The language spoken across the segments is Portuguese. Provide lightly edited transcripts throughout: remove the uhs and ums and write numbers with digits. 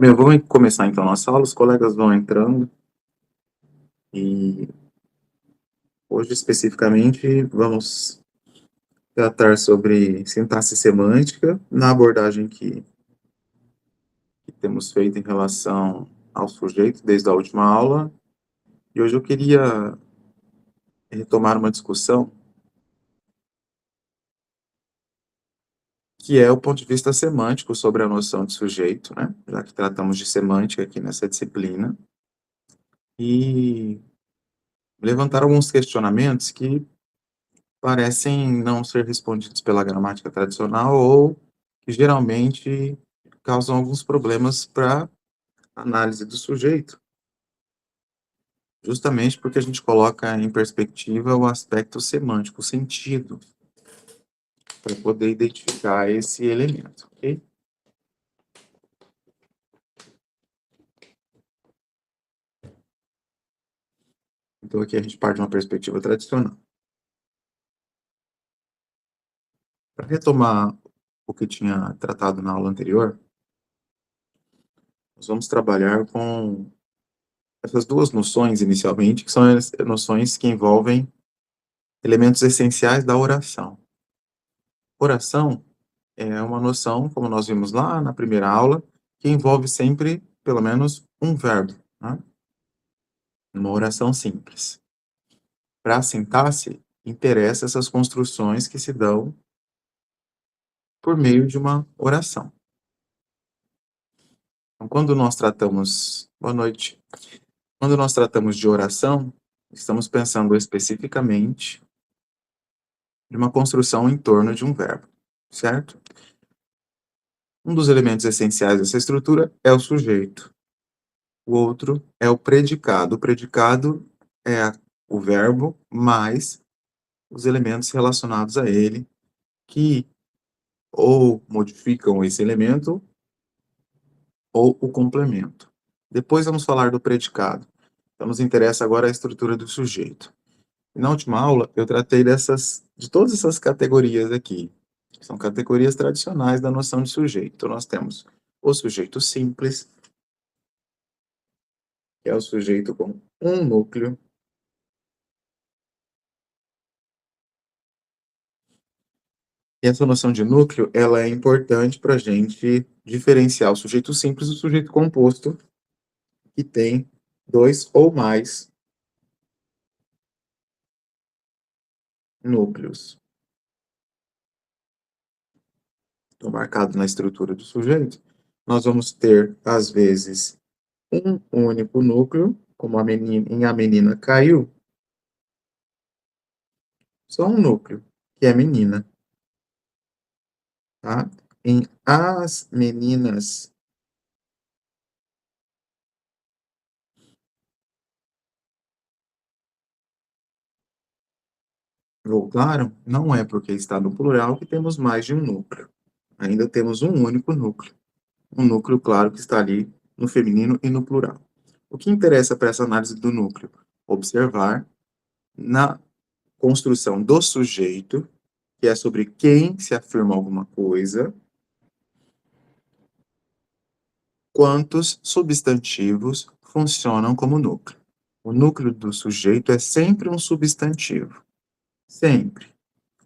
Bem, vamos começar então nossa aula, os colegas vão entrando e hoje especificamente vamos tratar sobre sintaxe semântica na abordagem que temos feito em relação ao sujeito desde a última aula. E hoje eu queria retomar uma discussão que é o ponto de vista semântico sobre a noção de sujeito, né? Já que tratamos de semântica aqui nessa disciplina, e levantar alguns questionamentos que parecem não ser respondidos pela gramática tradicional ou que geralmente causam alguns problemas para análise do sujeito, justamente porque a gente coloca em perspectiva o aspecto semântico, o sentido, para poder identificar esse elemento, ok? Então aqui a gente parte de uma perspectiva tradicional. Para retomar o que tinha tratado na aula anterior, nós vamos trabalhar com essas duas noções inicialmente, que são as noções que envolvem elementos essenciais da oração. Oração é uma noção, como nós vimos lá na primeira aula, que envolve sempre pelo menos um verbo, né? Uma oração simples. Para a sintaxe, interessa essas construções que se dão por meio de uma oração. Então, quando nós tratamos, boa noite, quando nós tratamos de oração, estamos pensando especificamente de uma construção em torno de um verbo, certo? Um dos elementos essenciais dessa estrutura é o sujeito. O outro é o predicado. O predicado é o verbo mais os elementos relacionados a ele, que ou modificam esse elemento ou o complemento. Depois vamos falar do predicado. Então, nos interessa agora a estrutura do sujeito. E na última aula, eu tratei de todas essas categorias aqui, que são categorias tradicionais da noção de sujeito. Então, nós temos o sujeito simples, que é o sujeito com um núcleo. E essa noção de núcleo, ela é importante para a gente diferenciar o sujeito simples do sujeito composto, que tem dois ou mais núcleos. Então, marcado na estrutura do sujeito, nós vamos ter, às vezes, um único núcleo, como em A Menina Caiu, só um núcleo, que é menina, tá? Em As Meninas Voltaram, não é porque está no plural que temos mais de um núcleo. Ainda temos um único núcleo. Um núcleo, claro, que está ali no feminino e no plural. O que interessa para essa análise do núcleo? Observar na construção do sujeito, que é sobre quem se afirma alguma coisa, quantos substantivos funcionam como núcleo. O núcleo do sujeito é sempre um substantivo. Sempre.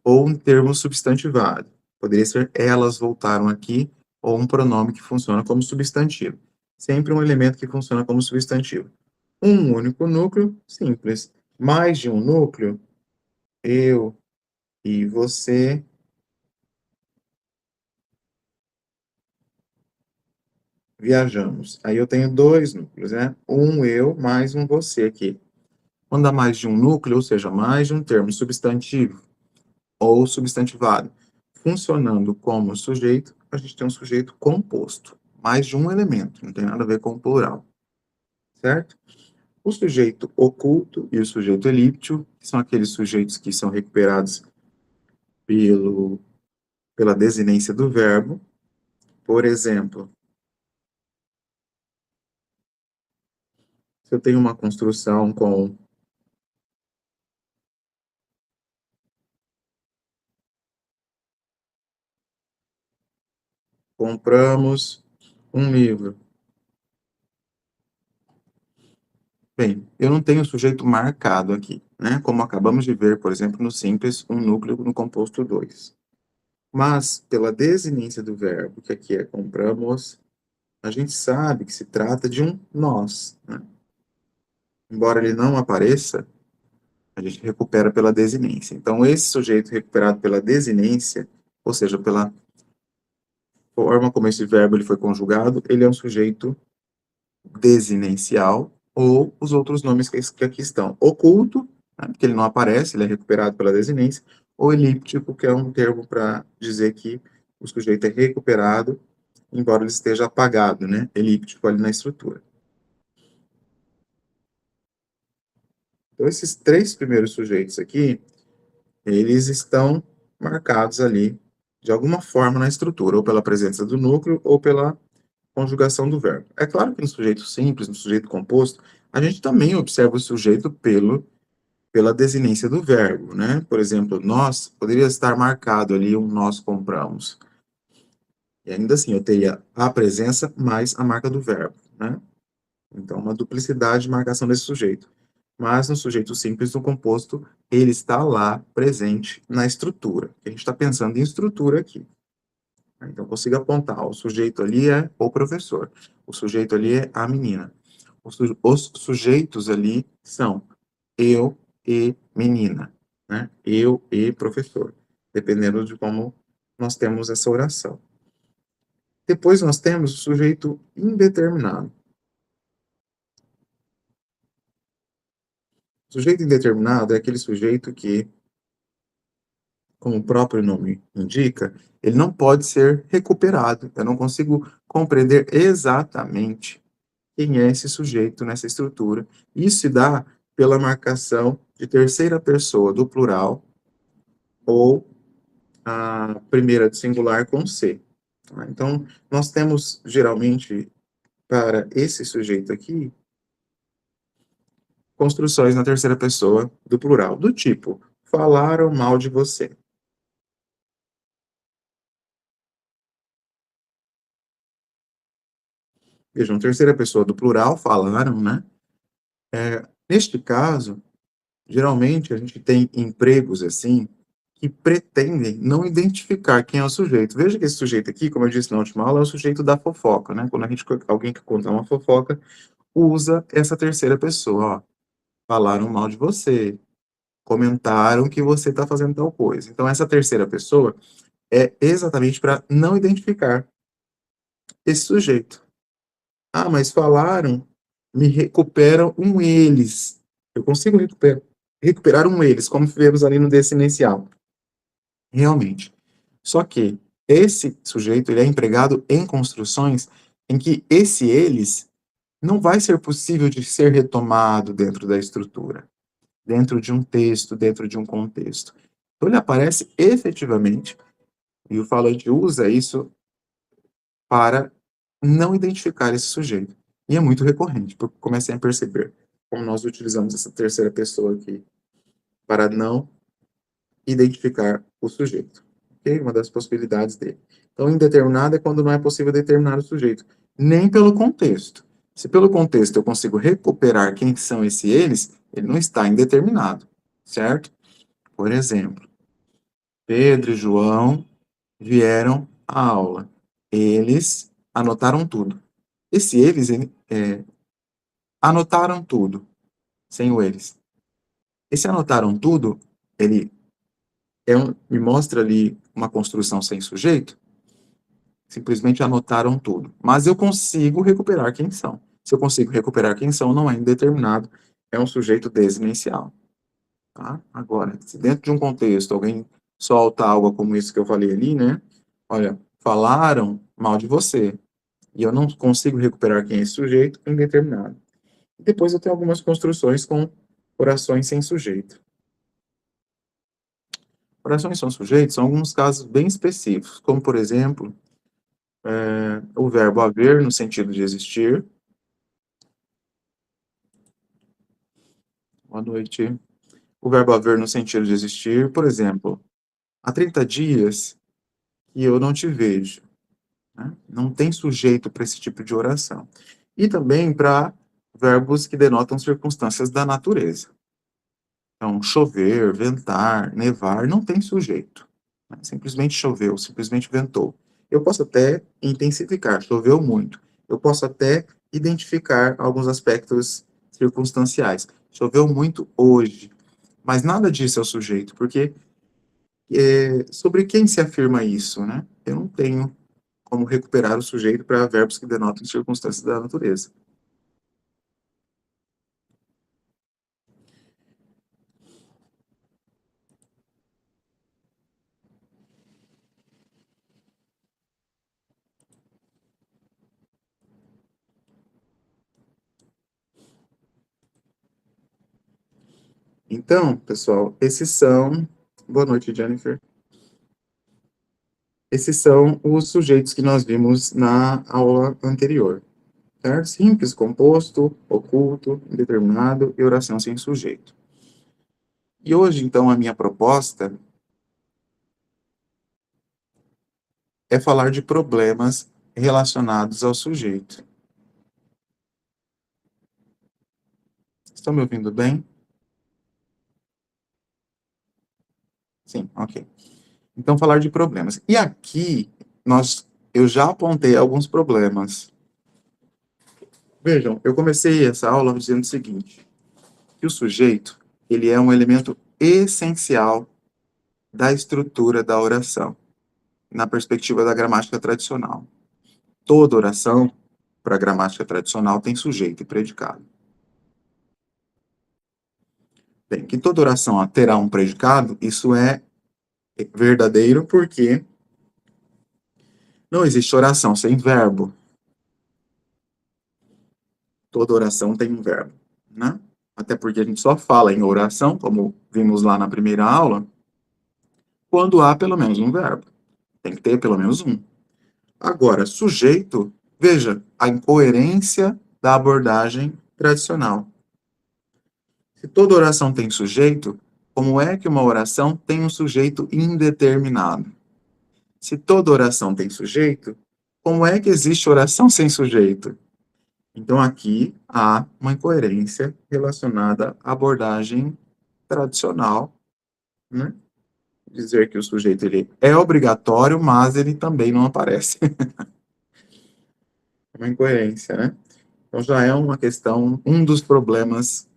Ou um termo substantivado. Poderia ser elas voltaram aqui, ou um pronome que funciona como substantivo. Sempre um elemento que funciona como substantivo. Um único núcleo, simples. Mais de um núcleo, eu e você, viajamos. Aí eu tenho dois núcleos, né? Um eu mais um você aqui. Quando há mais de um núcleo, ou seja, mais de um termo substantivo ou substantivado, funcionando como sujeito, a gente tem um sujeito composto. Mais de um elemento, não tem nada a ver com o plural, certo? O sujeito oculto e o sujeito elíptico, que são aqueles sujeitos que são recuperados pelo, pela desinência do verbo. Por exemplo, se eu tenho uma construção com compramos um livro, Bem, eu não tenho sujeito marcado aqui, né? Como acabamos de ver, por exemplo, no simples, um núcleo no composto 2. Mas, pela desinência do verbo, que aqui é compramos, a gente sabe que se trata de um nós, né? Embora ele não apareça, a gente recupera pela desinência. Então, esse sujeito recuperado pela desinência, ou seja, pela forma como esse verbo ele foi conjugado, ele é um sujeito desinencial, ou os outros nomes que aqui estão. Oculto, né, porque ele não aparece, ele é recuperado pela desinência, ou elíptico, que é um termo para dizer que o sujeito é recuperado, embora ele esteja apagado, né, elíptico ali na estrutura. Então, esses três primeiros sujeitos aqui, eles estão marcados ali, de alguma forma, na estrutura, ou pela presença do núcleo, ou pela conjugação do verbo. É claro que no sujeito simples, no sujeito composto, a gente também observa o sujeito pela desinência do verbo, né? Por exemplo, nós poderia estar marcado ali um nós compramos. E ainda assim eu teria a presença mais a marca do verbo, né? Então, uma duplicidade de marcação desse sujeito. Mas no sujeito simples, no composto, ele está lá presente na estrutura. A gente está pensando em estrutura aqui. Então, eu consigo apontar, o sujeito ali é o professor, o sujeito ali é a menina. Os sujeitos ali são eu e menina, né? Eu e professor, dependendo de como nós temos essa oração. Depois nós temos o sujeito indeterminado. O sujeito indeterminado é aquele sujeito que, como o próprio nome indica, ele não pode ser recuperado. Eu não consigo compreender exatamente quem é esse sujeito nessa estrutura. Isso se dá pela marcação de terceira pessoa do plural ou a primeira de singular com C. Tá? Então, nós temos, geralmente, para esse sujeito aqui, construções na terceira pessoa do plural, do tipo, falaram mal de você. Vejam, terceira pessoa do plural, falaram, né? Neste caso, geralmente a gente tem empregos assim que pretendem não identificar quem é o sujeito. Veja que esse sujeito aqui, como eu disse na última aula, é o sujeito da fofoca, né? Quando alguém que conta uma fofoca usa essa terceira pessoa, ó. Falaram mal de você, comentaram que você está fazendo tal coisa. Então essa terceira pessoa é exatamente para não identificar esse sujeito. Ah, mas falaram, me recuperam um eles. Eu consigo recuperar um eles, como vemos ali no desse realmente. Só que esse sujeito ele é empregado em construções em que esse eles não vai ser possível de ser retomado dentro da estrutura, dentro de um texto, dentro de um contexto. Então ele aparece efetivamente, e o falante usa isso para não identificar esse sujeito. E é muito recorrente, porque comecem a perceber como nós utilizamos essa terceira pessoa aqui para não identificar o sujeito. Ok? Uma das possibilidades dele. Então, indeterminado é quando não é possível determinar o sujeito, nem pelo contexto. Se pelo contexto eu consigo recuperar quem são eles, ele não está indeterminado, certo? Por exemplo, Pedro e João vieram à aula. Eles anotaram tudo. Esse eles, anotaram tudo, sem o eles. Esse anotaram tudo, ele me mostra ali uma construção sem sujeito, simplesmente anotaram tudo. Mas eu consigo recuperar quem são. Se eu consigo recuperar quem são, não é indeterminado, é um sujeito desinencial. Tá? Agora, se dentro de um contexto alguém solta algo como isso que eu falei ali, né? Olha, falaram mal de você, e eu não consigo recuperar quem é esse sujeito, é indeterminado. E depois eu tenho algumas construções com orações sem sujeito. Orações sem sujeito são alguns casos bem específicos, como, por exemplo, o verbo haver no sentido de existir. Boa noite. O verbo haver no sentido de existir, por exemplo, há 30 dias que eu não te vejo. Né? Não tem sujeito para esse tipo de oração. E também para verbos que denotam circunstâncias da natureza. Então, chover, ventar, nevar, não tem sujeito, né, simplesmente choveu, simplesmente ventou. Eu posso até intensificar, choveu muito. Eu posso até identificar alguns aspectos circunstanciais. Choveu muito hoje, mas nada disso é o sujeito, porque, sobre quem se afirma isso, né? Eu não tenho como recuperar o sujeito para verbos que denotam circunstâncias da natureza. Então, pessoal, esses são... Boa noite, Jennifer. Esses são os sujeitos que nós vimos na aula anterior, certo? Simples, composto, oculto, indeterminado e oração sem sujeito. E hoje, então, a minha proposta é falar de problemas relacionados ao sujeito. Estão me ouvindo bem? Sim, ok. Então, falar de problemas. E aqui, eu já apontei alguns problemas. Vejam, eu comecei essa aula dizendo o seguinte, que o sujeito, ele é um elemento essencial da estrutura da oração, na perspectiva da gramática tradicional. Toda oração, para a gramática tradicional, tem sujeito e predicado. Bem, que toda oração terá um predicado, isso é verdadeiro porque não existe oração sem verbo. Toda oração tem um verbo, né? Até porque a gente só fala em oração, como vimos lá na primeira aula, quando há pelo menos um verbo. Tem que ter pelo menos um. Agora, sujeito, veja a incoerência da abordagem tradicional. Se toda oração tem sujeito, como é que uma oração tem um sujeito indeterminado? Se toda oração tem sujeito, como é que existe oração sem sujeito? Então, aqui há uma incoerência relacionada à abordagem tradicional, né? Dizer que o sujeito ele é obrigatório, mas ele também não aparece. É uma incoerência, né? Então, já é uma questão, um dos problemas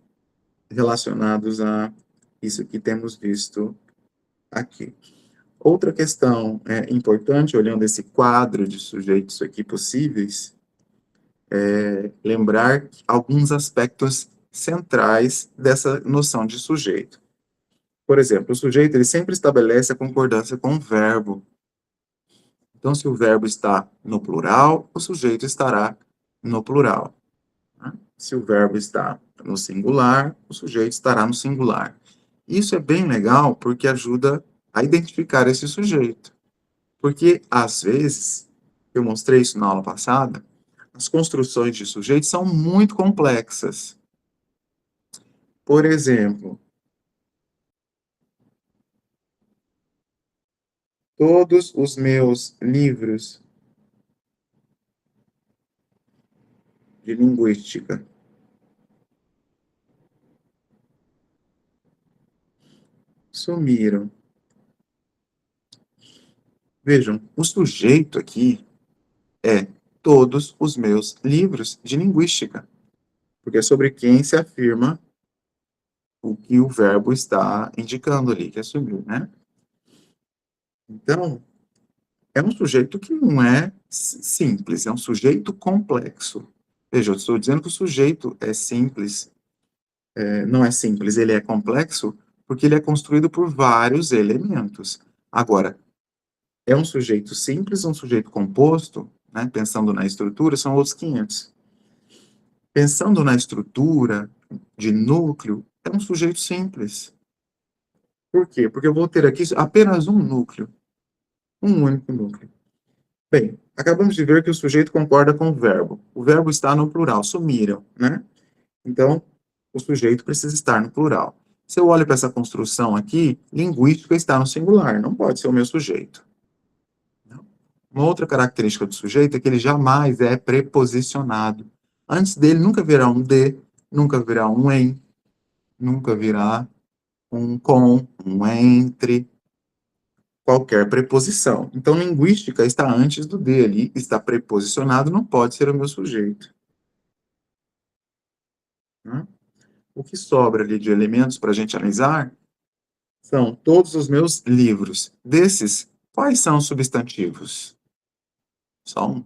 relacionados a isso que temos visto aqui. Outra questão importante, olhando esse quadro de sujeitos aqui possíveis, é lembrar alguns aspectos centrais dessa noção de sujeito. Por exemplo, o sujeito ele sempre estabelece a concordância com o verbo. Então, se o verbo está no plural, o sujeito estará no plural, né? Se o verbo está no singular, o sujeito estará no singular. Isso é bem legal porque ajuda a identificar esse sujeito. Porque, às vezes, eu mostrei isso na aula passada, as construções de sujeito são muito complexas. Por exemplo, todos os meus livros de linguística sumiram. Vejam, o sujeito aqui é todos os meus livros de linguística, porque é sobre quem se afirma o que o verbo está indicando ali, que é sumir, né? Então, é um sujeito que não é simples, é um sujeito complexo. Veja, eu estou dizendo que o sujeito é simples, não é simples, ele é complexo porque ele é construído por vários elementos. Agora, é um sujeito simples, um sujeito composto, né, pensando na estrutura, são outros 500. Pensando na estrutura de núcleo, é um sujeito simples. Por quê? Porque eu vou ter aqui apenas um núcleo, um único núcleo. Bem, acabamos de ver que o sujeito concorda com o verbo. O verbo está no plural, sumiram, né? Então, o sujeito precisa estar no plural. Se eu olho para essa construção aqui, linguística está no singular, não pode ser o meu sujeito. Uma outra característica do sujeito é que ele jamais é preposicionado. Antes dele nunca virá um de, nunca virá um em, nunca virá um com, um entre, qualquer preposição. Então, linguística está antes do de ali, está preposicionado, não pode ser o meu sujeito. Né? O que sobra ali de elementos para a gente analisar são todos os meus livros. Desses, quais são os substantivos? Só um,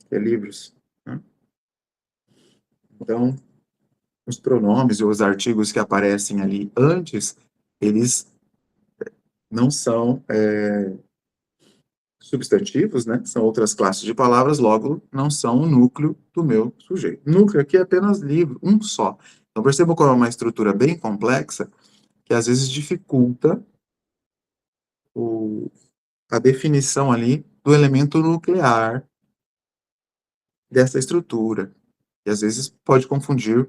que é livros. Né? Então, os pronomes e os artigos que aparecem ali antes, eles não são substantivos, né? São outras classes de palavras, logo não são o núcleo do meu sujeito. Núcleo aqui é apenas livro, um só. Então percebam como é uma estrutura bem complexa que às vezes dificulta o, a definição ali do elemento nuclear dessa estrutura. E às vezes pode confundir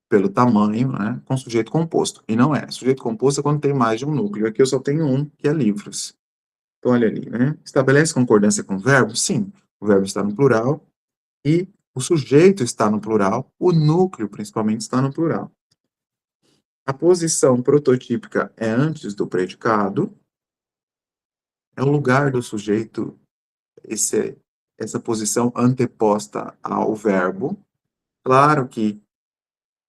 pelo tamanho, né, com sujeito composto. E não é. Sujeito composto é quando tem mais de um núcleo. Aqui eu só tenho um, que é livros. Então, olha ali, né? Estabelece concordância com o verbo? Sim. O verbo está no plural e o sujeito está no plural, o núcleo, principalmente, está no plural. A posição prototípica é antes do predicado, é o lugar do sujeito, essa posição anteposta ao verbo. Claro que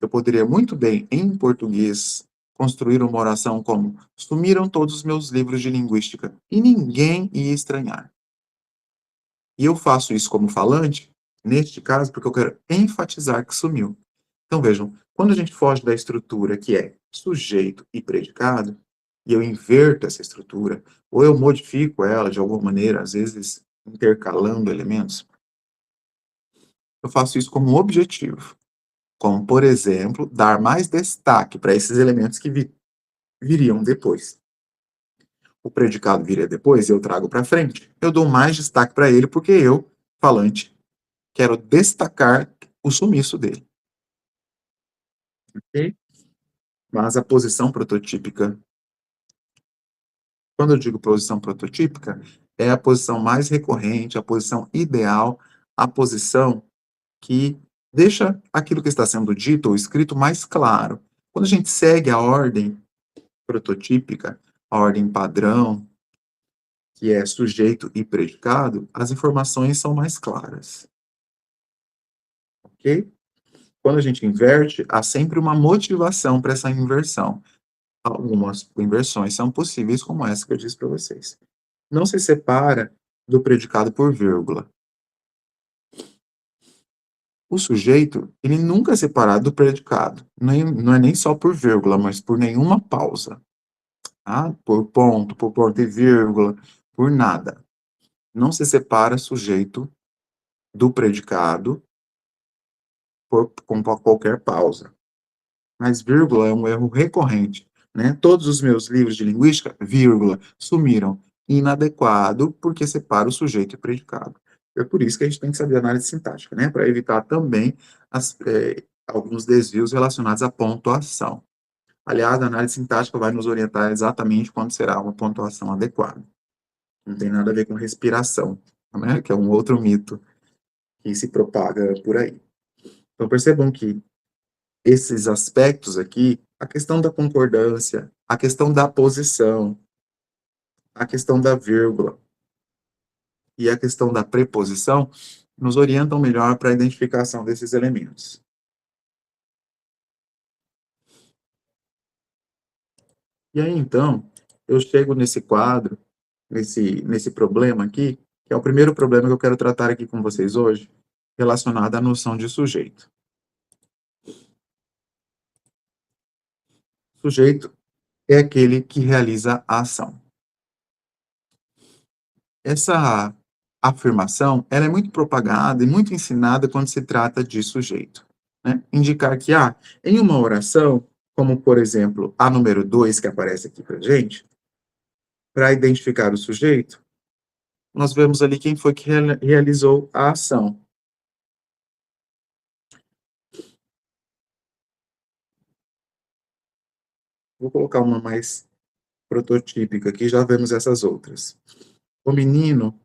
eu poderia muito bem, em português, construir uma oração como: sumiram todos os meus livros de linguística, e ninguém ia estranhar. E eu faço isso como falante, neste caso, porque eu quero enfatizar que sumiu. Então, vejam, quando a gente foge da estrutura que é sujeito e predicado, e eu inverto essa estrutura, ou eu modifico ela de alguma maneira, às vezes intercalando elementos, eu faço isso como objetivo. Como, por exemplo, dar mais destaque para esses elementos que viriam depois. O predicado viria depois, eu trago para frente. Eu dou mais destaque para ele porque eu, falante, quero destacar o sumiço dele. Ok? Mas a posição prototípica, quando eu digo posição prototípica, é a posição mais recorrente, a posição ideal, a posição que deixa aquilo que está sendo dito ou escrito mais claro. Quando a gente segue a ordem prototípica, a ordem padrão, que é sujeito e predicado, as informações são mais claras. Ok? Quando a gente inverte, há sempre uma motivação para essa inversão. Algumas inversões são possíveis, como essa que eu disse para vocês. Não se separa do predicado por vírgula. O sujeito, ele nunca é separado do predicado. Não é nem só por vírgula, mas por nenhuma pausa. Tá? Por ponto e vírgula, por nada. Não se separa sujeito do predicado com qualquer pausa. Mas vírgula é um erro recorrente, né? Todos os meus livros de linguística, vírgula, sumiram. Inadequado, porque separa o sujeito e o predicado. É por isso que a gente tem que saber análise sintática, né? Para evitar também alguns desvios relacionados à pontuação. Aliás, a análise sintática vai nos orientar exatamente quando será uma pontuação adequada. Não tem nada a ver com respiração, né? Que é um outro mito que se propaga por aí. Então, percebam que esses aspectos aqui, a questão da concordância, a questão da posição, a questão da vírgula e a questão da preposição, nos orientam melhor para a identificação desses elementos. E aí, então, eu chego nesse quadro, nesse problema aqui, que é o primeiro problema que eu quero tratar aqui com vocês hoje, relacionado à noção de sujeito. Sujeito é aquele que realiza a ação. Essa afirmação, ela é muito propagada e muito ensinada quando se trata de sujeito, né? Indicar que, em uma oração, como por exemplo, a número 2 que aparece aqui pra gente, para identificar o sujeito, nós vemos ali quem foi que realizou a ação. Vou colocar uma mais prototípica aqui, já vemos essas outras. O menino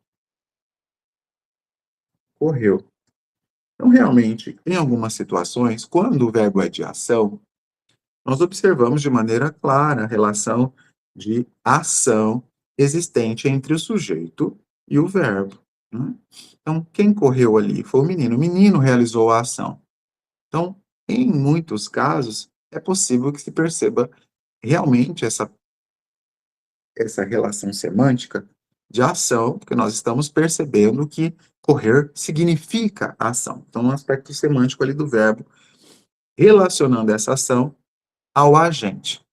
correu. Então, realmente, em algumas situações, quando o verbo é de ação, nós observamos de maneira clara a relação de ação existente entre o sujeito e o verbo, né. Então, quem correu ali foi o menino realizou a ação. Então, em muitos casos, é possível que se perceba realmente essa relação semântica de ação, porque nós estamos percebendo que correr significa ação. Então, um aspecto semântico ali do verbo, relacionando essa ação ao agente.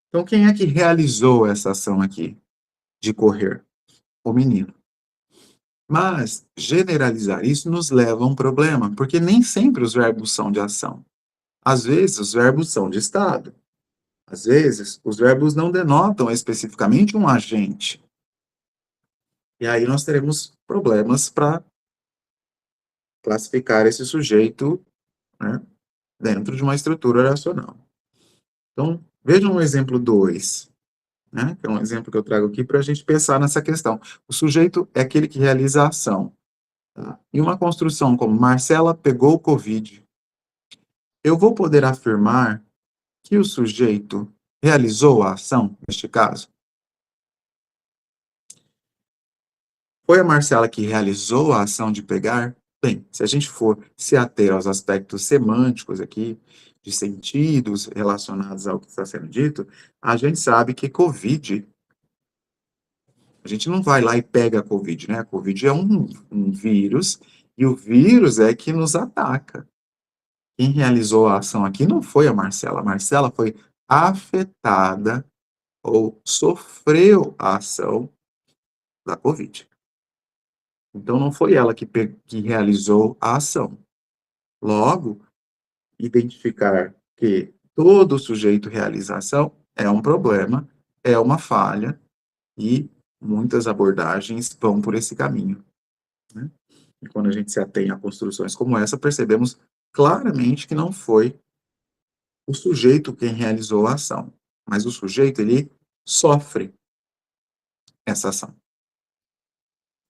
Então, quem é que realizou essa ação aqui de correr? O menino. Mas generalizar isso nos leva a um problema, porque nem sempre os verbos são de ação. Às vezes, os verbos são de estado. Às vezes, os verbos não denotam especificamente um agente. E aí nós teremos problemas para classificar esse sujeito, né, dentro de uma estrutura oracional. Então, veja um exemplo 2, né, que é um exemplo que eu trago aqui para a gente pensar nessa questão. O sujeito é aquele que realiza a ação. Tá? Em uma construção como Marcela pegou o Covid, eu vou poder afirmar que o sujeito realizou a ação, neste caso? Foi a Marcela que realizou a ação de pegar? Bem, se a gente for se ater aos aspectos semânticos aqui, de sentidos relacionados ao que está sendo dito, a gente sabe que Covid, a gente não vai lá e pega a Covid, né? A Covid é um vírus, e o vírus é que nos ataca. Quem realizou a ação aqui não foi a Marcela foi afetada ou sofreu a ação da Covid. Então não foi ela que realizou a ação. Logo, identificar que todo sujeito realiza ação é um problema, é uma falha, e muitas abordagens vão por esse caminho, né. E quando a gente se atém a construções como essa, percebemos claramente que não foi o sujeito quem realizou a ação, mas o sujeito, ele sofre essa ação,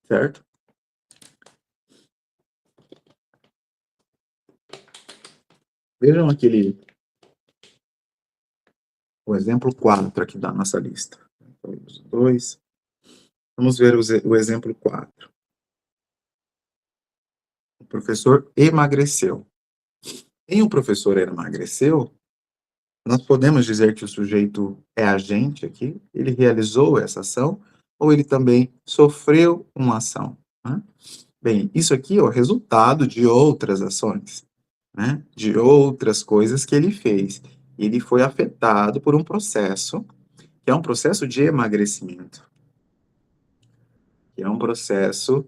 certo? Vejam o exemplo 4 aqui da nossa lista. Então, os 2. Vamos ver o exemplo 4. O professor emagreceu. Em o professor emagreceu, nós podemos dizer que o sujeito é agente aqui, ele realizou essa ação, ou ele também sofreu uma ação, né? Bem, isso aqui é o resultado de outras ações, né? De outras coisas que ele fez. Ele foi afetado por um processo, que é um processo de emagrecimento, que é um processo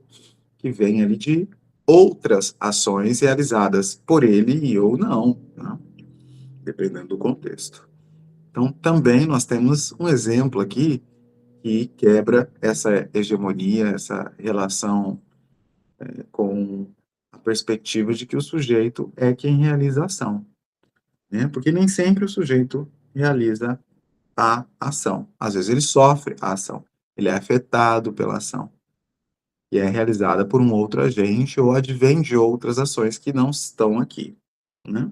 que vem ali de outras ações realizadas por ele e ou não, né? Dependendo do contexto. Então, também nós temos um exemplo aqui que quebra essa hegemonia, essa relação com a perspectiva de que o sujeito é quem realiza a ação, né? Porque nem sempre o sujeito realiza a ação. Às vezes ele sofre a ação, ele é afetado pela ação, que é realizada por um outro agente ou advém de outras ações que não estão aqui, né?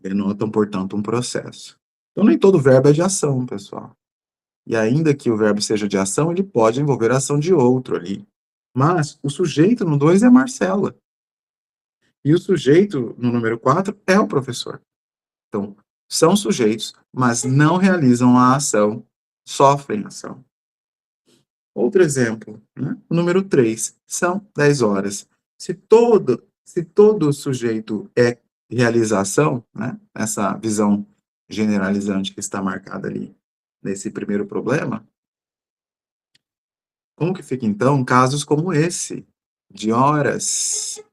Denotam, portanto, um processo. Então, nem todo verbo é de ação, pessoal. E ainda que o verbo seja de ação, ele pode envolver a ação de outro ali. Mas o sujeito no 2 é Marcela. E o sujeito no número 4 é o professor. Então, são sujeitos, mas não realizam a ação, sofrem a ação. Outro exemplo, né? O número 3, são 10 horas. Se todo sujeito é realização, né? Essa visão generalizante que está marcada ali nesse primeiro problema, como que fica então casos como esse, de horas?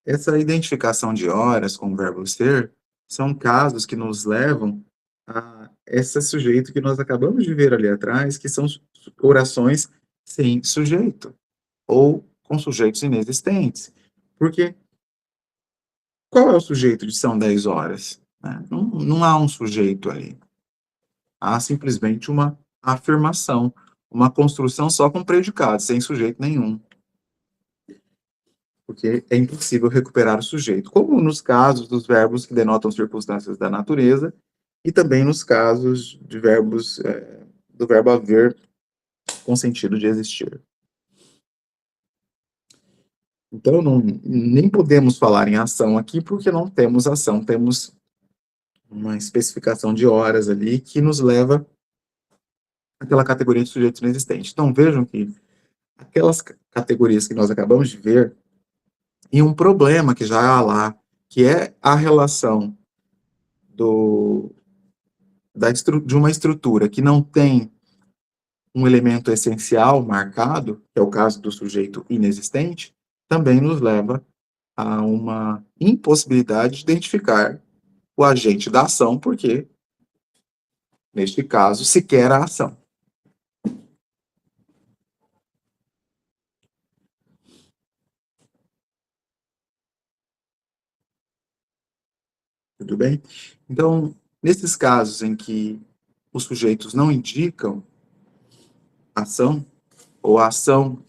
Essa identificação de horas com o verbo ser, são casos que nos levam a esse sujeito que nós acabamos de ver ali atrás, que são orações sem sujeito, ou com sujeitos inexistentes. Porque qual é o sujeito de são 10 horas? Né? Não há um sujeito ali. Há simplesmente uma afirmação, uma construção só com predicado, sem sujeito nenhum. porque é impossível recuperar o sujeito, como nos casos dos verbos que denotam circunstâncias da natureza e também nos casos de verbos, do verbo haver com sentido de existir. Então, nem podemos falar em ação aqui, porque não temos ação, temos uma especificação de horas ali que nos leva àquela categoria de sujeitos inexistentes. Então, vejam que aquelas categorias que nós acabamos de ver, e um problema que já há lá, que é a relação do, de uma estrutura que não tem um elemento essencial marcado, que é o caso do sujeito inexistente, também nos leva a uma impossibilidade de identificar o agente da ação, porque, neste caso, sequer a ação. Tudo bem? Então, nesses casos em que os sujeitos não indicam ação, ou a ação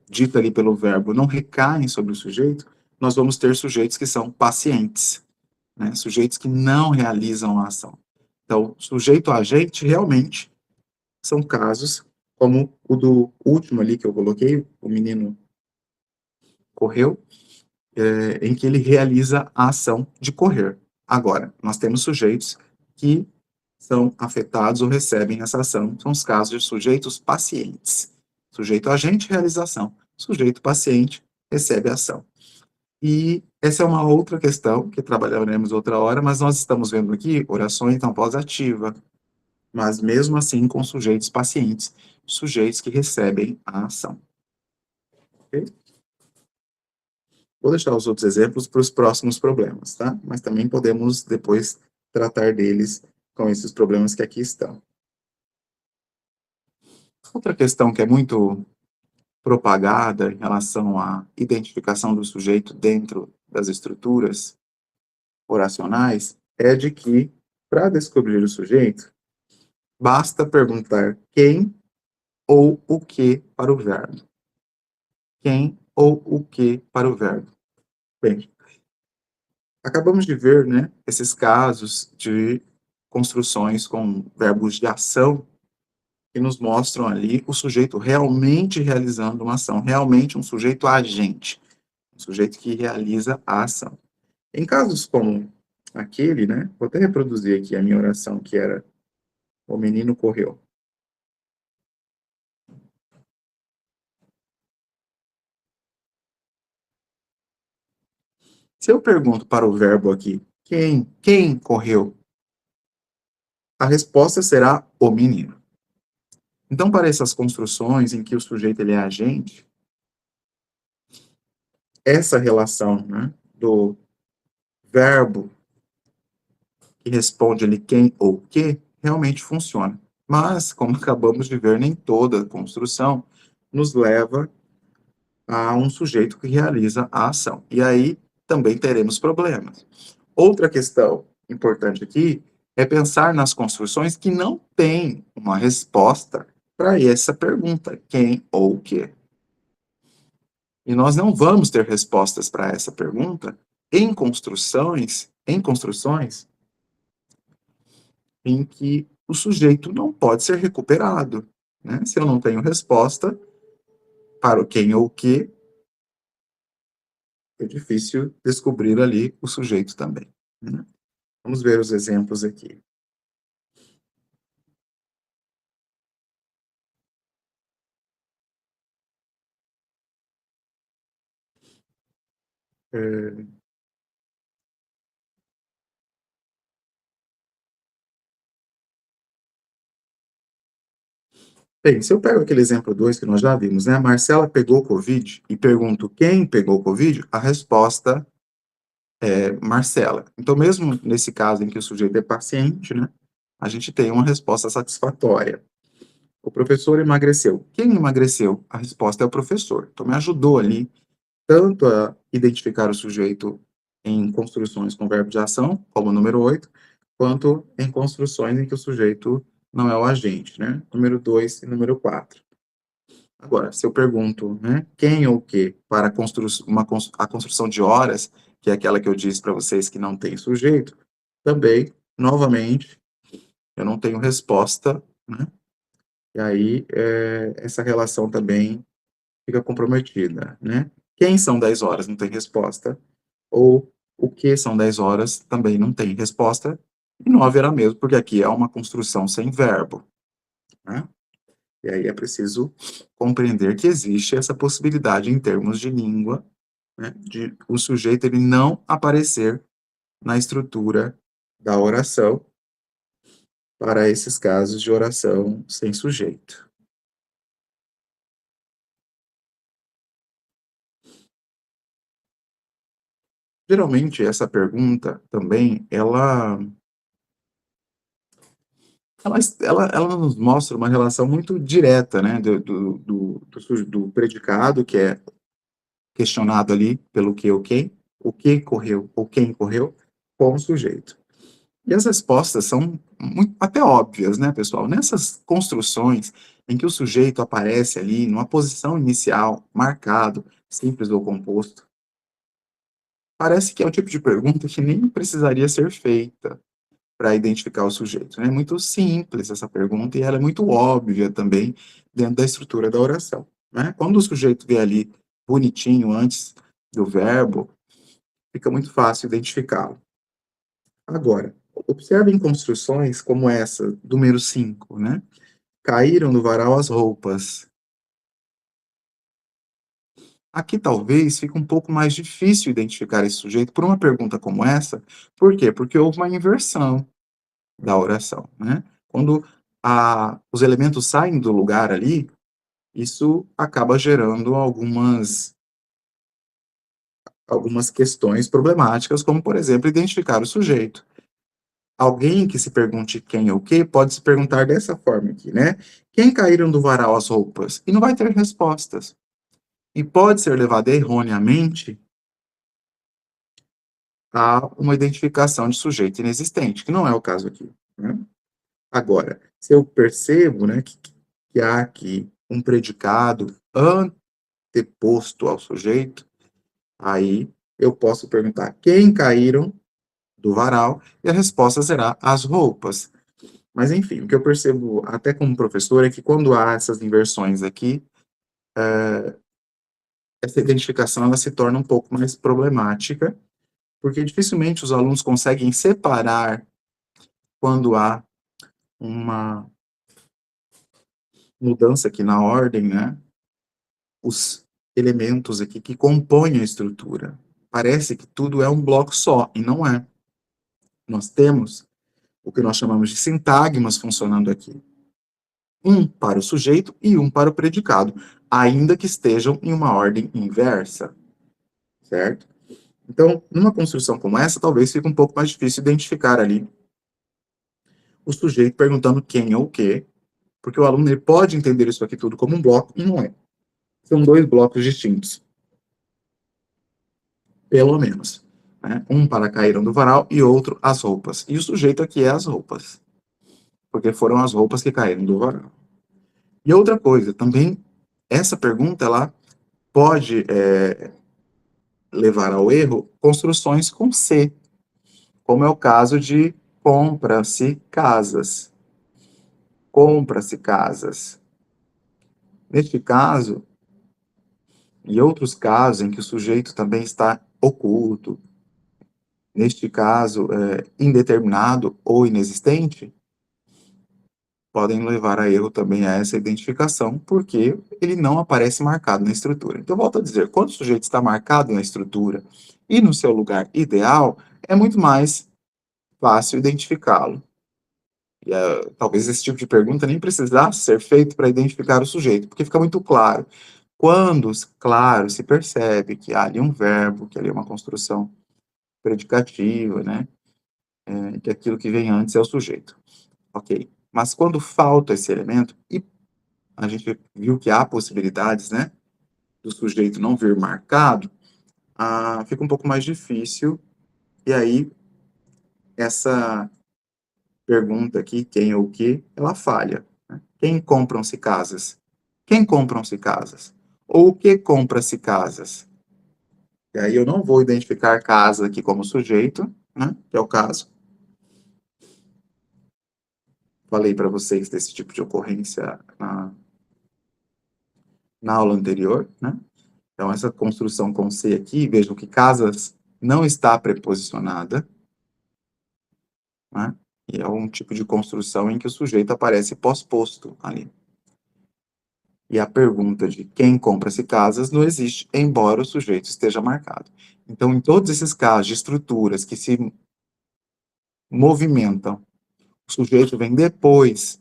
dita ali pelo verbo não recaem sobre o sujeito, nós vamos ter sujeitos que são pacientes, né? Sujeitos que não realizam a ação. Então, sujeito agente realmente são casos como o do último ali que eu coloquei, o menino correu, em que ele realiza a ação de correr. Agora, nós temos sujeitos que são afetados ou recebem essa ação, são os casos de sujeitos pacientes. Sujeito agente, realização. Sujeito paciente, recebe a ação. E essa é uma outra questão que trabalharemos outra hora, mas nós estamos vendo aqui orações então pós-ativa, mas mesmo assim com sujeitos pacientes, sujeitos que recebem a ação. Ok? Vou deixar os outros exemplos para os próximos problemas, tá? Mas também podemos depois tratar deles com esses problemas que aqui estão. Outra questão que é muito propagada em relação à identificação do sujeito dentro das estruturas oracionais é de que, para descobrir o sujeito, basta perguntar quem ou o que para o verbo. Quem ou o que para o verbo. Bem, acabamos de ver, né, esses casos de construções com verbos de ação que nos mostram ali o sujeito realmente realizando uma ação, realmente um sujeito agente, um sujeito que realiza a ação. Em casos como aquele, né, vou até reproduzir aqui a minha oração, que era o menino correu. Se eu pergunto para o verbo aqui, quem correu? A resposta será o menino. Então, para essas construções em que o sujeito ele é agente, essa relação, né, do verbo que responde ali quem ou que, realmente funciona. Mas, como acabamos de ver, nem toda construção nos leva a um sujeito que realiza a ação. E aí também teremos problemas. Outra questão importante aqui é pensar nas construções que não têm uma resposta para essa pergunta, quem ou o que. E nós não vamos ter respostas para essa pergunta em construções em que o sujeito não pode ser recuperado, né? Se eu não tenho resposta para o quem ou o que, é difícil descobrir ali o sujeito também, né? Vamos ver os exemplos aqui. É, bem, se eu pego aquele exemplo 2 que nós já vimos, né? A Marcela pegou Covid e pergunto quem pegou Covid, a resposta é Marcela. Então, mesmo nesse caso em que o sujeito é paciente, né? A gente tem uma resposta satisfatória. O professor emagreceu. Quem emagreceu? A resposta é o professor. Então, me ajudou ali tanto a identificar o sujeito em construções com verbo de ação, como o número 8, quanto em construções em que o sujeito não é o agente, né? Número 2 e número 4. Agora, se eu pergunto, né, quem ou o que para a construção de horas, que é aquela que eu disse para vocês que não tem sujeito, também, novamente, eu não tenho resposta, né, e aí, essa relação também fica comprometida, né. Quem são 10 horas não tem resposta, ou o que são 10 horas também não tem resposta, e não haverá mesmo, porque aqui é uma construção sem verbo, né. E aí é preciso compreender que existe essa possibilidade em termos de língua, né, de o sujeito ele não aparecer na estrutura da oração para esses casos de oração sem sujeito. Geralmente essa pergunta também ela nos mostra uma relação muito direta, né, do predicado, que é questionado ali pelo que ou quem, o que correu ou quem correu, com o sujeito. E as respostas são até óbvias, né, pessoal? Nessas construções em que o sujeito aparece ali numa posição inicial, marcado, simples ou composto, parece que é o tipo de pergunta que nem precisaria ser feita para identificar o sujeito, né? É muito simples essa pergunta e ela é muito óbvia também dentro da estrutura da oração, né? Quando o sujeito vê ali bonitinho antes do verbo, fica muito fácil identificá-lo. Agora, observem construções como essa, número 5, né? Caíram do varal as roupas. Aqui talvez fique um pouco mais difícil identificar esse sujeito por uma pergunta como essa. Por quê? Porque houve uma inversão da oração, né? Quando os elementos saem do lugar ali, isso acaba gerando algumas questões problemáticas, como, por exemplo, identificar o sujeito. Alguém que se pergunte quem ou o que pode se perguntar dessa forma aqui, né? Quem caíram do varal as roupas? E não vai ter respostas. E pode ser levado erroneamente a uma identificação de sujeito inexistente, que não é o caso aqui, né? Agora, se eu percebo, né, que há aqui um predicado anteposto ao sujeito, aí eu posso perguntar quem caíram do varal e a resposta será as roupas. Mas enfim, o que eu percebo até como professor é que quando há essas inversões aqui, essa identificação ela se torna um pouco mais problemática, porque dificilmente os alunos conseguem separar quando há uma mudança aqui na ordem, né, os elementos aqui que compõem a estrutura. Parece que tudo é um bloco só, e não é. Nós temos o que nós chamamos de sintagmas funcionando aqui. Um para o sujeito e um para o predicado, ainda que estejam em uma ordem inversa, certo? Então, numa construção como essa, talvez fique um pouco mais difícil identificar ali o sujeito perguntando quem ou o quê, porque o aluno ele pode entender isso aqui tudo como um bloco, e não é. São dois blocos distintos, pelo menos, né? Um para caíram do varal e outro as roupas. E o sujeito aqui é as roupas, porque foram as roupas que caíram do varal. E outra coisa, também, essa pergunta, ela pode levar ao erro construções com C, como é o caso de compra-se casas. Compra-se casas. Neste caso, e outros casos em que o sujeito também está oculto, neste caso, indeterminado ou inexistente, podem levar a erro também a essa identificação, porque ele não aparece marcado na estrutura. Então, volto a dizer, quando o sujeito está marcado na estrutura e no seu lugar ideal, é muito mais fácil identificá-lo. E, talvez esse tipo de pergunta nem precisasse ser feito para identificar o sujeito, porque fica muito claro. Quando, claro, se percebe que há ali um verbo, que ali é uma construção predicativa, né, que aquilo que vem antes é o sujeito. Ok. Mas quando falta esse elemento, e a gente viu que há possibilidades, né, do sujeito não vir marcado, fica um pouco mais difícil, e aí essa pergunta aqui, quem ou o que, ela falha, né? Quem compram-se casas? Quem compram-se casas? Ou o que compra-se casas? E aí eu não vou identificar casa aqui como sujeito, né, que é o caso. Falei para vocês desse tipo de ocorrência na aula anterior, né? Então, essa construção com C aqui, vejam que casas não está preposicionada, né? E é um tipo de construção em que o sujeito aparece pós-posto ali. E a pergunta de quem compra-se casas não existe, embora o sujeito esteja marcado. Então, em todos esses casos de estruturas que se movimentam, o sujeito vem depois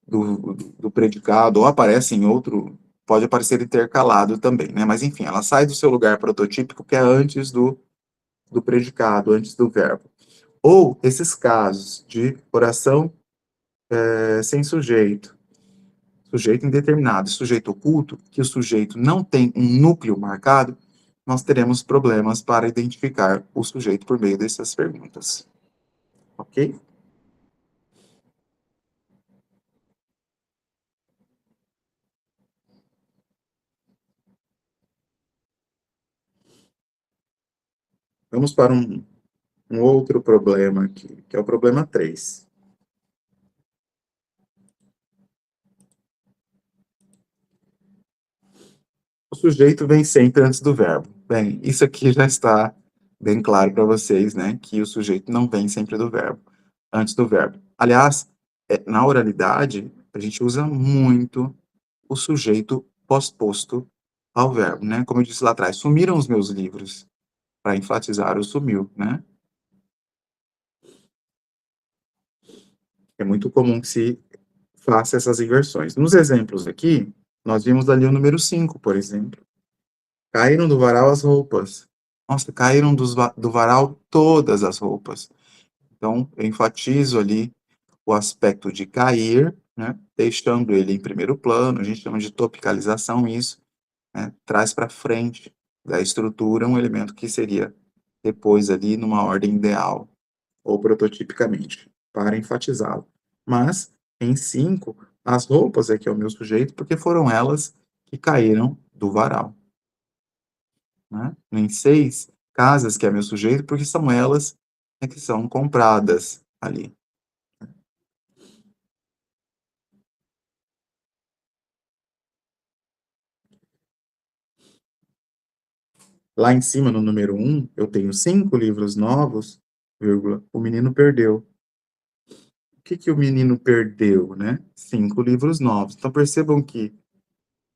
do predicado, ou aparece em outro, pode aparecer intercalado também, né? Mas, enfim, ela sai do seu lugar prototípico, que é antes do predicado, antes do verbo. Ou esses casos de oração sem sujeito, sujeito indeterminado, sujeito oculto, que o sujeito não tem um núcleo marcado, nós teremos problemas para identificar o sujeito por meio dessas perguntas. Ok? Vamos para um outro problema aqui, que é o problema 3. O sujeito vem sempre antes do verbo. Bem, isso aqui já está bem claro para vocês, né? Que o sujeito não vem sempre do verbo, antes do verbo. Aliás, na oralidade, a gente usa muito o sujeito pós-posto ao verbo, né? Como eu disse lá atrás, sumiram os meus livros, para enfatizar o sumiu, né? É muito comum que se faça essas inversões. Nos exemplos aqui, nós vimos ali o número 5, por exemplo. Caíram do varal as roupas. Nossa, caíram do varal todas as roupas. Então, eu enfatizo ali o aspecto de cair, né, deixando ele em primeiro plano, a gente chama de topicalização isso, né, traz para frente da estrutura um elemento que seria depois ali numa ordem ideal, ou prototipicamente, para enfatizá-lo. Mas, em 5, as roupas é que é o meu sujeito, porque foram elas que caíram do varal. Né? Em 6, casas, que é meu sujeito, porque são elas que são compradas ali. Lá em cima, no número 1, eu tenho 5 livros novos, vírgula, o menino perdeu. O que que o menino perdeu, né? 5 livros novos. Então, percebam que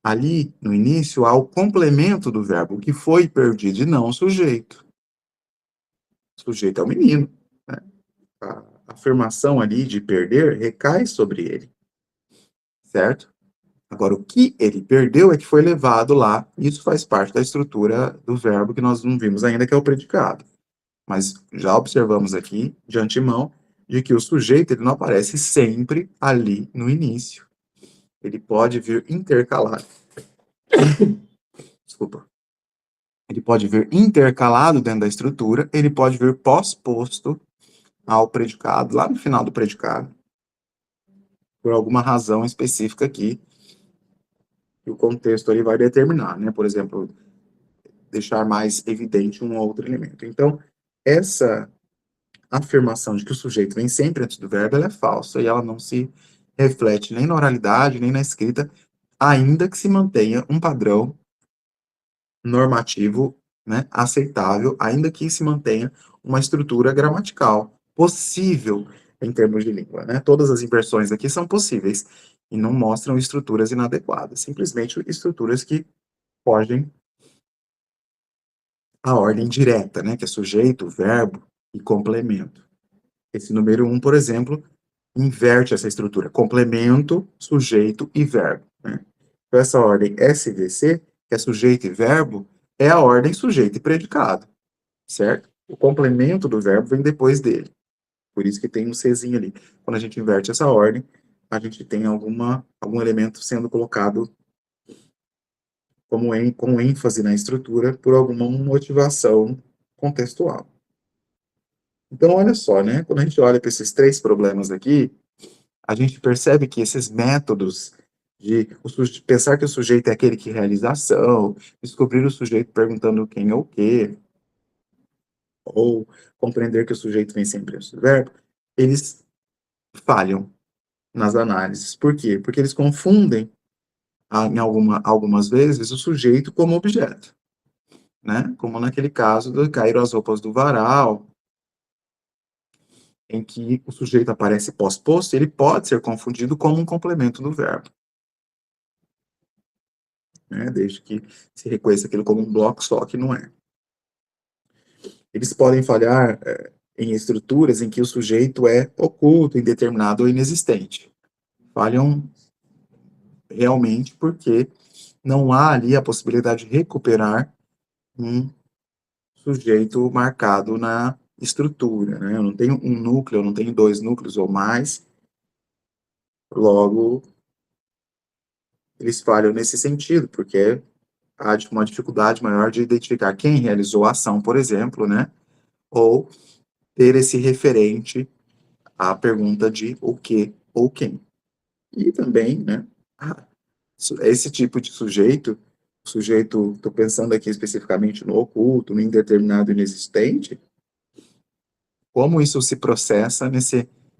ali, no início, há o complemento do verbo, o que foi perdido, e não o sujeito. O sujeito é o menino, né? A afirmação ali de perder recai sobre ele, certo? Agora, o que ele perdeu é que foi levado lá, isso faz parte da estrutura do verbo que nós não vimos ainda, que é o predicado. Mas já observamos aqui, de antemão, de que o sujeito ele não aparece sempre ali no início. Ele pode vir intercalado. Desculpa. Ele pode vir intercalado dentro da estrutura, ele pode vir pós-posto ao predicado, lá no final do predicado, por alguma razão específica aqui, que o contexto ali vai determinar, né? Por exemplo, deixar mais evidente um ou outro elemento. Então, essa afirmação de que o sujeito vem sempre antes do verbo, ela é falsa e ela não se reflete nem na oralidade, nem na escrita, ainda que se mantenha um padrão normativo, né, aceitável, ainda que se mantenha uma estrutura gramatical possível em termos de língua, né? Todas as inversões aqui são possíveis e não mostram estruturas inadequadas, simplesmente estruturas que fogem à ordem direta, né, que é sujeito, verbo e complemento. Esse número 1, por exemplo, inverte essa estrutura, complemento, sujeito e verbo, né? Então, essa ordem SVC, que é sujeito e verbo, é a ordem sujeito e predicado, certo? O complemento do verbo vem depois dele. Por isso que tem um Czinho ali. Quando a gente inverte essa ordem, a gente tem algum elemento sendo colocado com ênfase na estrutura por alguma motivação contextual. Então, olha só, né? Quando a gente olha para esses três problemas aqui, a gente percebe que esses métodos pensar que o sujeito é aquele que realiza a ação, descobrir o sujeito perguntando quem ou o quê, ou compreender que o sujeito vem sempre antes do verbo, eles falham nas análises. Por quê? Porque eles confundem, algumas vezes, o sujeito como objeto, né? Como naquele caso do caíram as roupas do varal, em que o sujeito aparece pós-posto, ele pode ser confundido como um complemento do verbo, né? Desde que se reconheça aquilo como um bloco só, que não é. Eles podem falhar em estruturas em que o sujeito é oculto, indeterminado ou inexistente. Falham realmente porque não há ali a possibilidade de recuperar um sujeito marcado na estrutura, né? Eu não tenho um núcleo, eu não tenho dois núcleos ou mais, logo eles falham nesse sentido, porque há uma dificuldade maior de identificar quem realizou a ação, por exemplo, né? Ou ter esse referente à pergunta de o que ou quem. E também, né, esse tipo de sujeito, estou pensando aqui especificamente no oculto, no indeterminado e inexistente, como isso se processa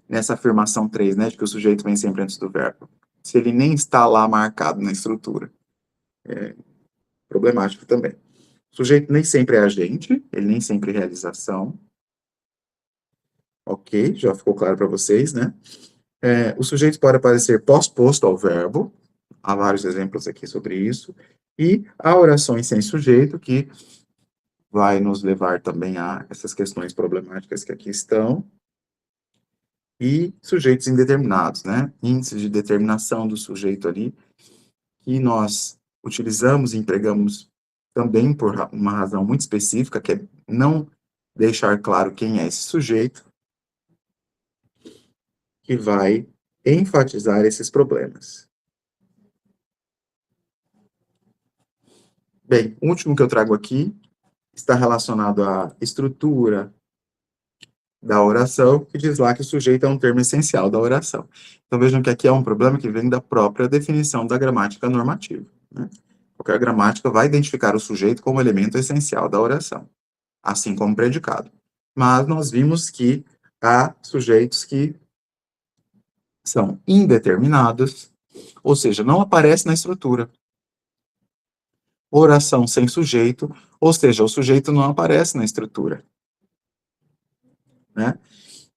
nessa afirmação 3, né, de que o sujeito vem sempre antes do verbo? Se ele nem está lá marcado na estrutura. Problemático também. O sujeito nem sempre é agente, ele nem sempre é realização. Ok, já ficou claro para vocês, né? O sujeito pode aparecer pós-posto ao verbo, há vários exemplos aqui sobre isso, e há orações sem sujeito, que vai nos levar também a essas questões problemáticas que aqui estão, e sujeitos indeterminados, né? Índices de determinação do sujeito ali, que nós utilizamos e empregamos também por uma razão muito específica, que é não deixar claro quem é esse sujeito, que vai enfatizar esses problemas. Bem, o último que eu trago aqui está relacionado à estrutura da oração, que diz lá que o sujeito é um termo essencial da oração. Então vejam que aqui é um problema que vem da própria definição da gramática normativa, né? Qualquer gramática vai identificar o sujeito como elemento essencial da oração, assim como o predicado. Mas nós vimos que há sujeitos que são indeterminados, ou seja, não aparece na estrutura. Oração sem sujeito, ou seja, o sujeito não aparece na estrutura, né?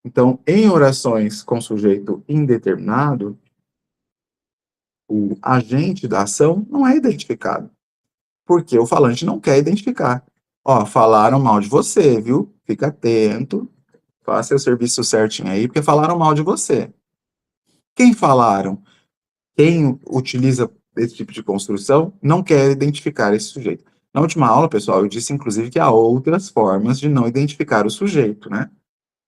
Então, em orações com sujeito indeterminado, o agente da ação não é identificado, porque o falante não quer identificar. Ó, falaram mal de você, viu? Fica atento, faça o serviço certinho aí, porque falaram mal de você. Quem falaram? Quem utiliza esse tipo de construção não quer identificar esse sujeito. Na última aula, pessoal, eu disse inclusive que há outras formas de não identificar o sujeito, né?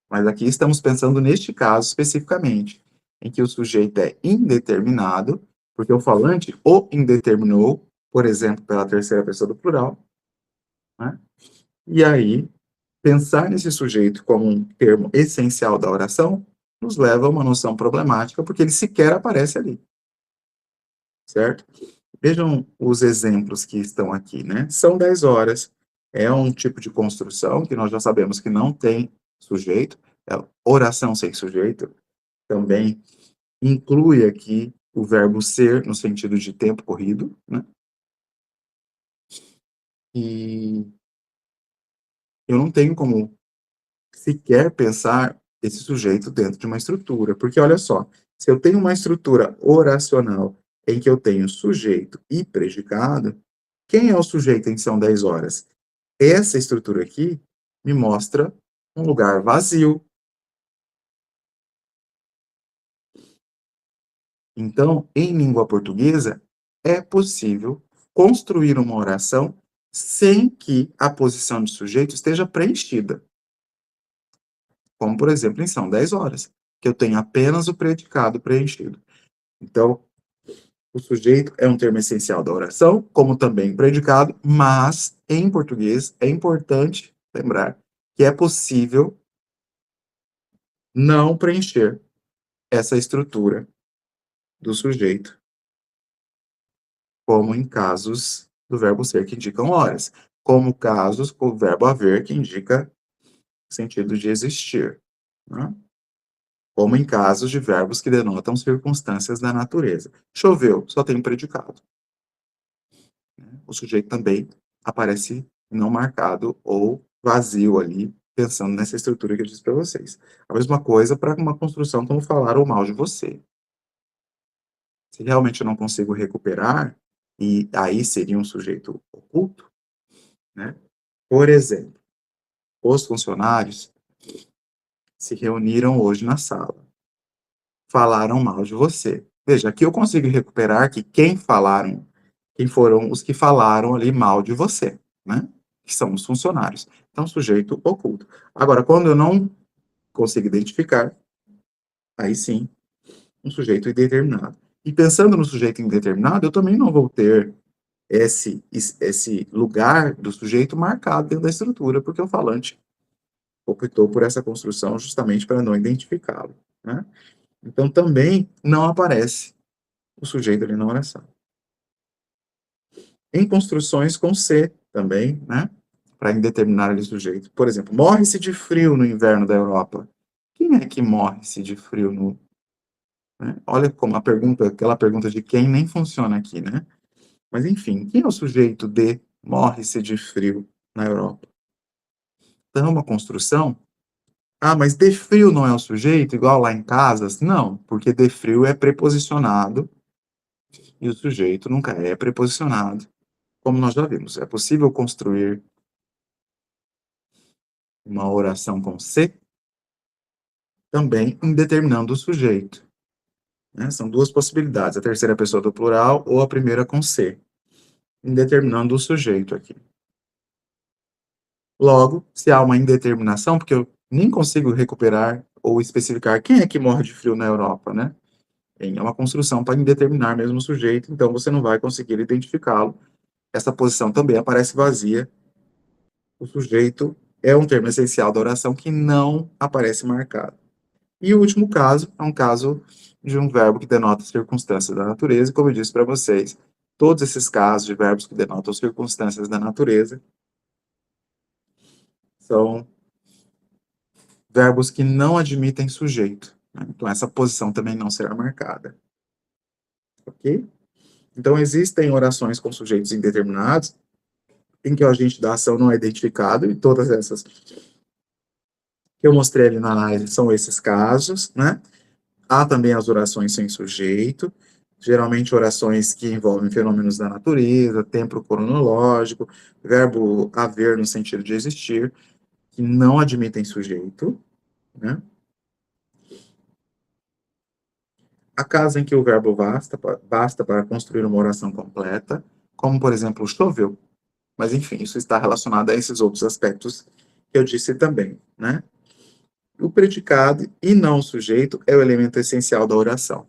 Mas aqui estamos pensando neste caso especificamente, em que o sujeito é indeterminado, porque o falante o indeterminou, por exemplo, pela terceira pessoa do plural, né? E aí, pensar nesse sujeito como um termo essencial da oração nos leva a uma noção problemática, porque ele sequer aparece ali, certo? Vejam os exemplos que estão aqui, né? São 10 horas, é um tipo de construção que nós já sabemos que não tem sujeito, é oração sem sujeito, também inclui aqui o verbo ser, no sentido de tempo corrido, né? E eu não tenho como sequer pensar esse sujeito dentro de uma estrutura, porque olha só, se eu tenho uma estrutura oracional em que eu tenho sujeito e predicado, quem é o sujeito em são 10 horas? Essa estrutura aqui me mostra um lugar vazio. Então, em língua portuguesa, é possível construir uma oração sem que a posição de sujeito esteja preenchida. Como, por exemplo, em São 10 horas, que eu tenho apenas o predicado preenchido. Então, o sujeito é um termo essencial da oração, como também o predicado, mas em português é importante lembrar que é possível não preencher essa estrutura do sujeito como em casos do verbo ser que indicam horas, como casos com o verbo haver que indica sentido de existir, né? Como em casos de verbos que denotam circunstâncias da natureza. Choveu, só tem um predicado, né? O sujeito também aparece não marcado ou vazio ali, pensando nessa estrutura que eu disse para vocês. A mesma coisa para uma construção como falaram mal de você. Se realmente eu não consigo recuperar, e aí seria um sujeito oculto, né? Por exemplo, os funcionários se reuniram hoje na sala, falaram mal de você. Veja, aqui eu consigo recuperar que quem foram os que falaram ali mal de você, né? Que são os funcionários. Então, sujeito oculto. Agora, quando eu não consigo identificar, aí sim, um sujeito indeterminado. E pensando no sujeito indeterminado, eu também não vou ter esse lugar do sujeito marcado dentro da estrutura, porque o falante optou por essa construção justamente para não identificá-lo, né? Então, também não aparece o sujeito ali na oração. Em construções com C também, né? Para indeterminar ali o sujeito. Por exemplo, morre-se de frio no inverno da Europa. Quem é que morre-se de frio no... Né? Olha como a pergunta, aquela pergunta de quem nem funciona aqui, né? Mas enfim, quem é o sujeito de morre-se de frio na Europa? Então, é uma construção. Ah, mas de frio não é o sujeito, igual lá em casas? Não, porque de frio é preposicionado e o sujeito nunca é preposicionado. Como nós já vimos, é possível construir uma oração com se também indeterminando o sujeito, né? São duas possibilidades, a terceira pessoa do plural ou a primeira com se, indeterminando o sujeito aqui. Logo, se há uma indeterminação, porque eu nem consigo recuperar ou especificar quem é que morre de frio na Europa, né? É uma construção para indeterminar mesmo o sujeito, então você não vai conseguir identificá-lo. Essa posição também aparece vazia. O sujeito é um termo essencial da oração que não aparece marcado. E o último caso é um caso de um verbo que denota circunstâncias da natureza, e como eu disse para vocês, todos esses casos de verbos que denotam circunstâncias da natureza são verbos que não admitem sujeito, né? Então, essa posição também não será marcada. Ok? Então, existem orações com sujeitos indeterminados, em que o agente da ação não é identificado, e todas essas que eu mostrei ali na análise são esses casos, né? Há também as orações sem sujeito, geralmente orações que envolvem fenômenos da natureza, tempo cronológico, verbo haver no sentido de existir, que não admitem sujeito, né? Há casos em que o verbo basta para construir uma oração completa, como, por exemplo, choveu. Mas, enfim, isso está relacionado a esses outros aspectos que eu disse também, né? O predicado e não o sujeito é o elemento essencial da oração.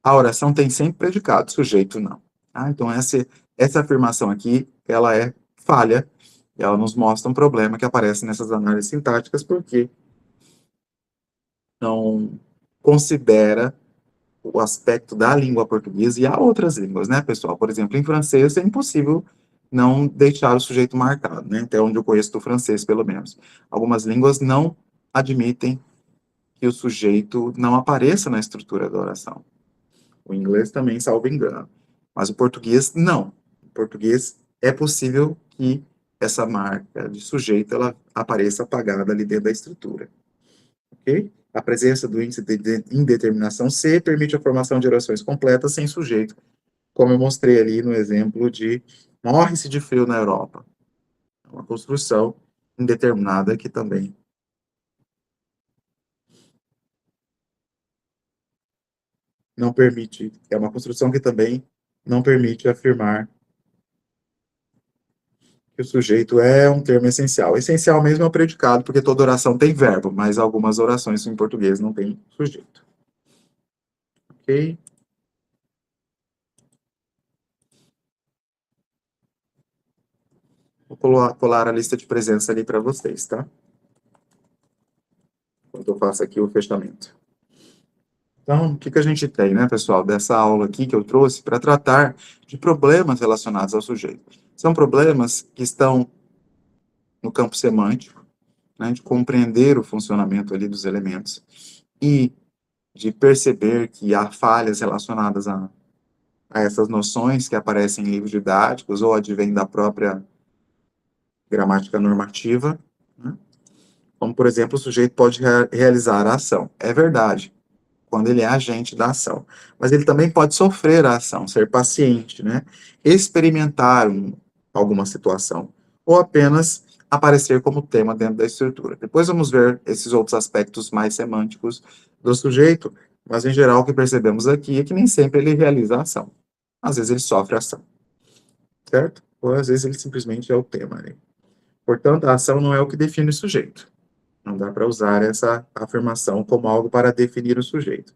A oração tem sempre predicado, sujeito não. Ah, então, essa afirmação aqui, ela é falha, ela nos mostra um problema que aparece nessas análises sintáticas, porque não considera o aspecto da língua portuguesa e há outras línguas, né, pessoal? Por exemplo, em francês é impossível não deixar o sujeito marcado, né? Até onde eu conheço do francês, pelo menos. Algumas línguas não admitem que o sujeito não apareça na estrutura da oração. O inglês também, salvo engano. Mas o português, não. O português é possível que essa marca de sujeito ela apareça apagada ali dentro da estrutura. Ok? A presença do índice de indeterminação C permite a formação de orações completas sem sujeito, como eu mostrei ali no exemplo de morre-se de frio na Europa. É uma construção indeterminada que também não permite, é uma construção que também não permite afirmar que o sujeito é um termo essencial. Essencial mesmo é o predicado, porque toda oração tem verbo, mas algumas orações em português não tem sujeito. Ok? Vou colar a lista de presença ali para vocês, tá? Enquanto eu faço aqui o fechamento. Então, o que que a gente tem, né, pessoal, dessa aula aqui que eu trouxe para tratar de problemas relacionados ao sujeito. São problemas que estão no campo semântico, né, de compreender o funcionamento ali dos elementos e de perceber que há falhas relacionadas a essas noções que aparecem em livros didáticos ou advêm da própria gramática normativa, né? Como, por exemplo, o sujeito pode realizar a ação. É verdade, quando ele é agente da ação. Mas ele também pode sofrer a ação, ser paciente, né? Experimentar alguma situação, ou apenas aparecer como tema dentro da estrutura. Depois vamos ver esses outros aspectos mais semânticos do sujeito, mas em geral o que percebemos aqui é que nem sempre ele realiza a ação. Às vezes ele sofre a ação, certo? Ou às vezes ele simplesmente é o tema, né? Portanto, a ação não é o que define o sujeito. Não dá para usar essa afirmação como algo para definir o sujeito.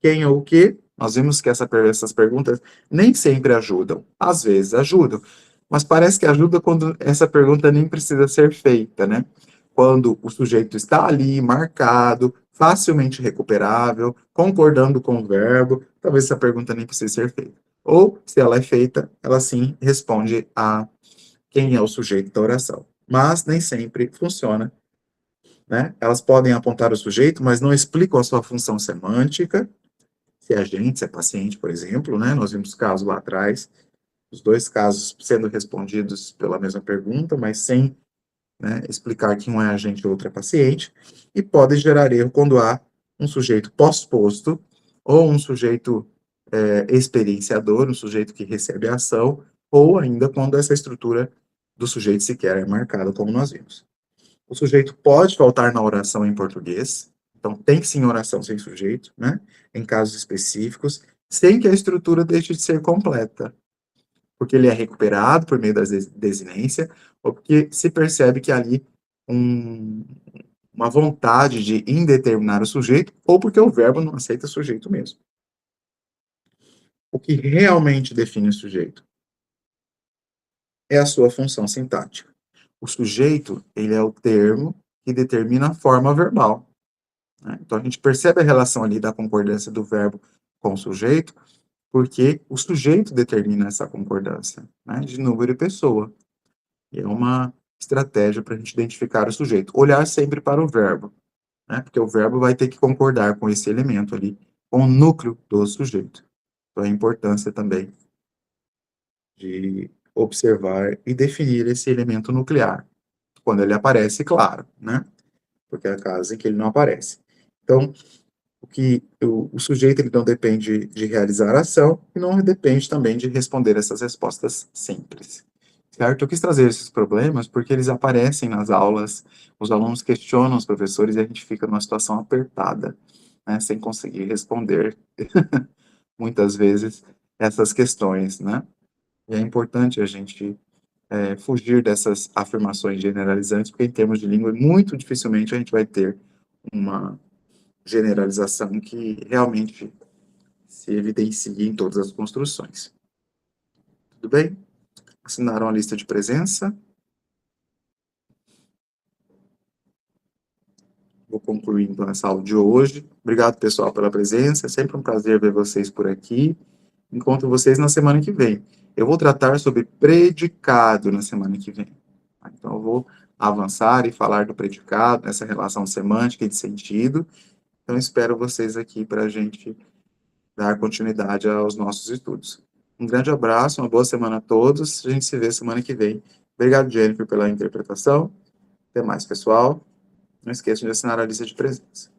Quem ou o que? Nós vimos que essas perguntas nem sempre ajudam. Às vezes ajudam, mas parece que ajuda quando essa pergunta nem precisa ser feita, né? Quando o sujeito está ali, marcado, facilmente recuperável, concordando com o verbo, talvez essa pergunta nem precise ser feita. Ou, se ela é feita, ela sim responde a quem é o sujeito da oração. Mas nem sempre funciona, né? Elas podem apontar o sujeito, mas não explicam a sua função semântica, se é agente, se é paciente, por exemplo, né? Nós vimos casos lá atrás, os dois casos sendo respondidos pela mesma pergunta, mas sem, né, explicar que um é agente e o outro é paciente, e pode gerar erro quando há um sujeito pós-posto ou um sujeito experienciador, um sujeito que recebe a ação, ou ainda quando essa estrutura do sujeito sequer é marcada, como nós vimos. O sujeito pode faltar na oração em português, então tem sim oração sem sujeito, né? Em casos específicos, sem que a estrutura deixe de ser completa, porque ele é recuperado por meio da desinência, ou porque se percebe que ali um, uma vontade de indeterminar o sujeito, ou porque o verbo não aceita sujeito mesmo. O que realmente define o sujeito é a sua função sintática. O sujeito, ele é o termo que determina a forma verbal. Né? Então, a gente percebe a relação ali da concordância do verbo com o sujeito, porque o sujeito determina essa concordância, né, de número e pessoa. E é uma estratégia para a gente identificar o sujeito. Olhar sempre para o verbo, né, porque o verbo vai ter que concordar com esse elemento ali, com o núcleo do sujeito. Então, a importância também de observar e definir esse elemento nuclear. Quando ele aparece, claro, né? Porque é a caso em que ele não aparece. Então, o sujeito ele não depende de realizar a ação e não depende também de responder essas respostas simples. Certo? Eu quis trazer esses problemas porque eles aparecem nas aulas, os alunos questionam os professores e a gente fica numa situação apertada, né, sem conseguir responder, muitas vezes, essas questões, né? E é importante a gente fugir dessas afirmações generalizantes, porque em termos de língua, muito dificilmente a gente vai ter uma generalização que realmente se evidencia em todas as construções. Tudo bem? Assinaram a lista de presença? Vou concluir então essa aula de hoje. Obrigado, pessoal, pela presença. É sempre um prazer ver vocês por aqui. Encontro vocês na semana que vem. Eu vou tratar sobre predicado na semana que vem. Tá? Então, eu vou avançar e falar do predicado, nessa relação semântica e de sentido. Então, espero vocês aqui para a gente dar continuidade aos nossos estudos. Um grande abraço, uma boa semana a todos. A gente se vê semana que vem. Obrigado, Jennifer, pela interpretação. Até mais, pessoal. Não esqueçam de assinar a lista de presença.